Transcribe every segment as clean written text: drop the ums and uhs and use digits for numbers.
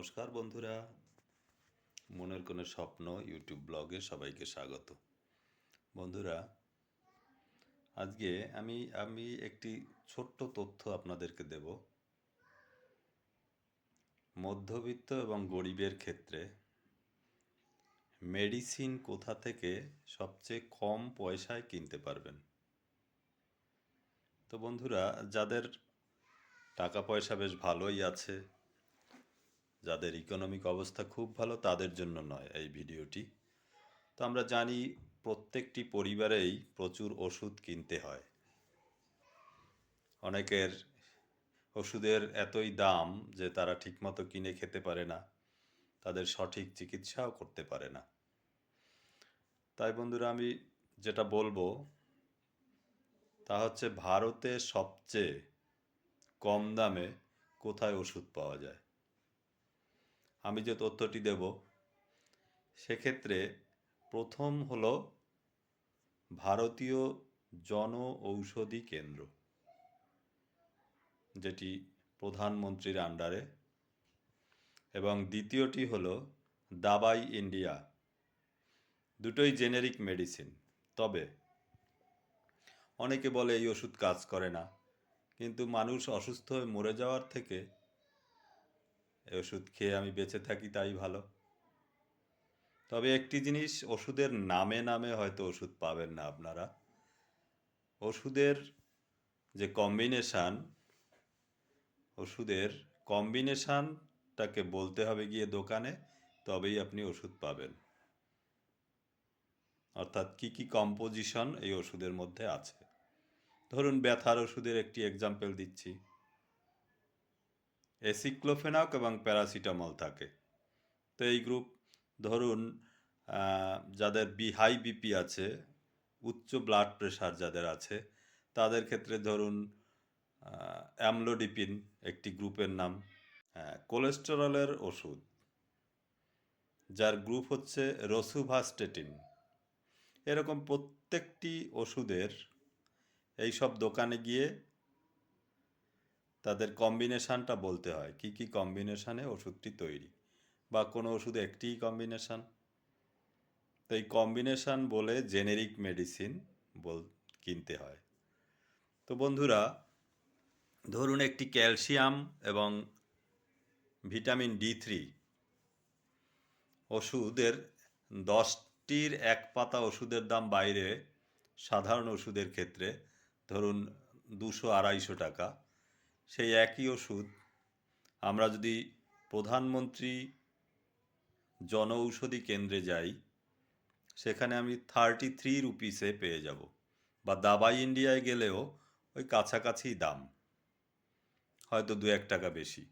নমস্কার বন্ধুরা, মনের কোণে স্বপ্ন ইউটিউব ব্লগে সবাইকে স্বাগত। বন্ধুরা, আজকে আমি একটি ছোট্ট তথ্য আপনাদেরকে দেব। মধ্যবিত্ত এবং গরিবের ক্ষেত্রে মেডিসিন কোথা থেকে সবচেয়ে কম পয়সায় কিনতে পারবেন। তো বন্ধুরা, যাদের টাকা পয়সা বেশ ভালোই আছে, যাদের ইকোনমিক অবস্থা খুব ভালো, তাদের জন্য নয় এই ভিডিওটি। তো আমরা জানি প্রত্যেকটি পরিবারেই প্রচুর ওষুধ কিনতে হয়। অনেকের ওষুধের এতই দাম যে তারা ঠিকমতো কিনে খেতে পারে না, তাদের সঠিক চিকিৎসাও করতে পারে না। তাই বন্ধুরা, আমি যেটা বলবো তা হচ্ছে ভারতে সবচেয়ে কম দামে কোথায় ওষুধ পাওয়া যায়। আমি যে তথ্যটি দেব সেক্ষেত্রে প্রথম হলো ভারতীয় জন ঔষধি কেন্দ্র, যেটি প্রধানমন্ত্রীর আন্ডারে, এবং দ্বিতীয়টি হলো দাবাই ইন্ডিয়া। দুটোই জেনেরিক মেডিসিন। তবে অনেকে বলে এই ওষুধ কাজ করে না, কিন্তু মানুষ অসুস্থ হয়ে মরে যাওয়ার থেকে এই ওষুধ খেয়ে আমি বেঁচে থাকি তাই ভালো। তবে একটি জিনিস, ওষুধের নামে নামে হয়তো ওষুধ পাবেন না আপনারা। ওষুধের যে ওষুধের কম্বিনেশানটাকে বলতে হবে গিয়ে দোকানে, তবেই আপনি ওষুধ পাবেন। অর্থাৎ কি কি কম্পোজিশন এই ওষুধের মধ্যে আছে। ধরুন, ব্যথার ওষুধের একটি এক্সাম্পল দিচ্ছি। অ্যাসিক্লোফেনাক এবং প্যারাসিটামল থাকে। তো এই গ্রুপ, ধরুন যাদের হাই বিপি আছে, উচ্চ ব্লাড প্রেশার যাদের আছে, তাদের ক্ষেত্রে ধরুন অ্যামলোডিপিন একটি গ্রুপের নাম। কোলেস্টেরলের ওষুধ যার গ্রুপ হচ্ছে রোসুভাস্টেটিন। এরকম প্রত্যেকটি ওষুধের এইসব দোকানে গিয়ে তাদের কম্বিনেশানটা বলতে হয়, কি কি কম্বিনেশানে ওষুধটি তৈরি, বা কোনো ওষুধে একটিই কম্বিনেশান। তো এই কম্বিনেশান বলে জেনেরিক মেডিসিন কিনতে হয়। তো বন্ধুরা, ধরুন একটি ক্যালসিয়াম এবং ভিটামিন D3 ওষুধের 10টির এক পাতা ওষুধের দাম বাইরে সাধারণ ওষুধের ক্ষেত্রে ধরুন 200-250 টাকা। সেই একই ওষুধ আমরা যদি প্রধানমন্ত্রী জন ঔষধি কেন্দ্রে যাই, সেখানে আমি 33 রুপিসে পেয়ে যাব, বা দাবাই ইন্ডিয়ায় গেলেও ওই কাছাকাছি দাম, হয়তো 2-1 টাকা বেশি।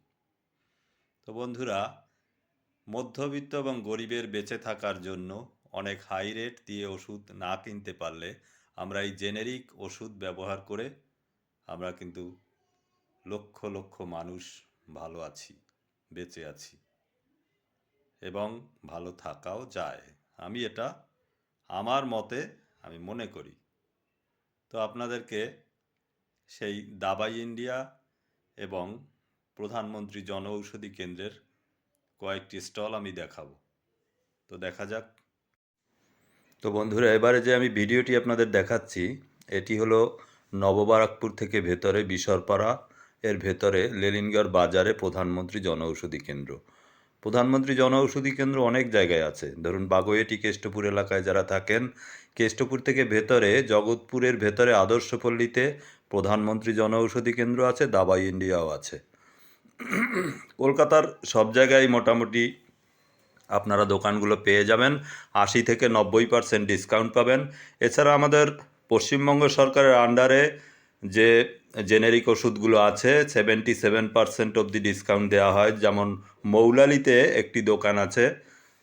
তো বন্ধুরা, মধ্যবিত্ত এবং গরিবের বেঁচে থাকার জন্য অনেক হাই রেট দিয়ে ওষুধ না কিনতে পারলে আমরা এই জেনেরিক ওষুধ ব্যবহার করে আমরা কিন্তু লক্ষ লক্ষ মানুষ ভালো আছি, বেঁচে আছি, এবং ভালো থাকাও যায়। আমি এটা আমার মতে আমি মনে করি। তো আপনাদেরকে সেই দাবাই ইন্ডিয়া এবং প্রধানমন্ত্রী জন ঔষধি কেন্দ্রের কয়েকটি স্টল আমি দেখাবো। তো দেখা যাক। তো বন্ধুরা, এবারে যে আমি ভিডিওটি আপনাদের দেখাচ্ছি, এটি হলো নববারাকপুর থেকে ভেতরে বিশরপাড়া এর ভেতরে লেলিনগড় বাজারে প্রধানমন্ত্রী জন ঔষধি কেন্দ্র। প্রধানমন্ত্রী জন ঔষধি কেন্দ্র অনেক জায়গায় আছে। ধরুন বাগুইআটি কেষ্টপুর এলাকায় যারা থাকেন, কেষ্টপুর থেকে ভেতরে জগৎপুরের ভেতরে আদর্শপল্লীতে প্রধানমন্ত্রী জন ঔষধি কেন্দ্র আছে, দাবাই ইন্ডিয়াও আছে। কলকাতার সব জায়গায় মোটামুটি আপনারা দোকানগুলো পেয়ে যাবেন। 80-90% ডিসকাউন্ট পাবেন। এছাড়া আমাদের পশ্চিমবঙ্গ সরকারের আন্ডারে যে জেনেরিক ওষুধগুলো আছে, 77% অবধি ডিসকাউন্ট দেওয়া হয়। যেমন মৌলালিতে একটি দোকান আছে,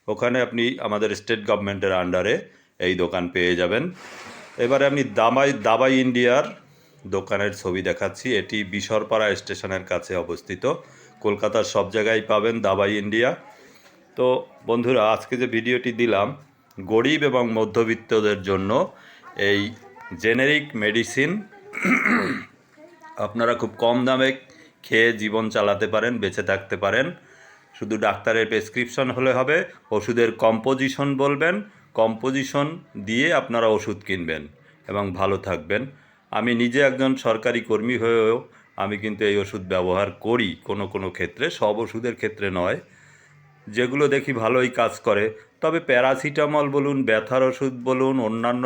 ওখানে আপনি আমাদের স্টেট গভর্নমেন্টের আন্ডারে এই দোকান পেয়ে যাবেন। এবারে আমি দাবাই ইন্ডিয়ার দোকানের ছবি দেখাচ্ছি। এটি বিশরপাড়া স্টেশনের কাছে অবস্থিত। কলকাতার সব জায়গায় পাবেন দাবাই ইন্ডিয়া। তো বন্ধুরা, আজকে যে ভিডিওটি দিলাম, গরিব এবং মধ্যবিত্তদের জন্য এই জেনেরিক মেডিসিন আপনারা খুব কম দামে খেয়ে জীবন চালাতে পারেন, বেঁচে থাকতে পারেন। শুধু ডাক্তারের প্রেসক্রিপশন হলে হবে, ওষুধের কম্পোজিশন বলবেন, কম্পোজিশন দিয়ে আপনারা ওষুধ কিনবেন এবং ভালো থাকবেন। আমি নিজে একজন সরকারি কর্মী হয়েও আমি কিন্তু এই ওষুধ ব্যবহার করি কোনো কোনো ক্ষেত্রে, সব ওষুধের ক্ষেত্রে নয়, যেগুলো দেখি ভালোই কাজ করে। তবে প্যারাসিটামল বলুন, ব্যথার ওষুধ বলুন, অন্যান্য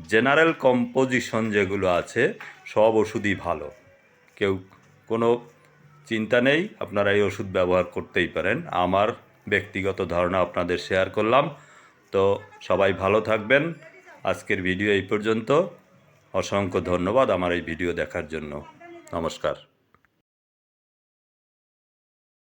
জেনারেল কম্পোজিশন যেগুলো আছে সব ওষুধই ভালো। কেউ কোনো চিন্তা নেই, আপনারা এই ওষুধ ব্যবহার করতেই পারেন। আমার ব্যক্তিগত ধারণা আপনাদের শেয়ার করলাম। তো সবাই ভালো থাকবেন। আজকের ভিডিও এই পর্যন্ত। অসংখ্য ধন্যবাদ আমার এই ভিডিও দেখার জন্য। নমস্কার।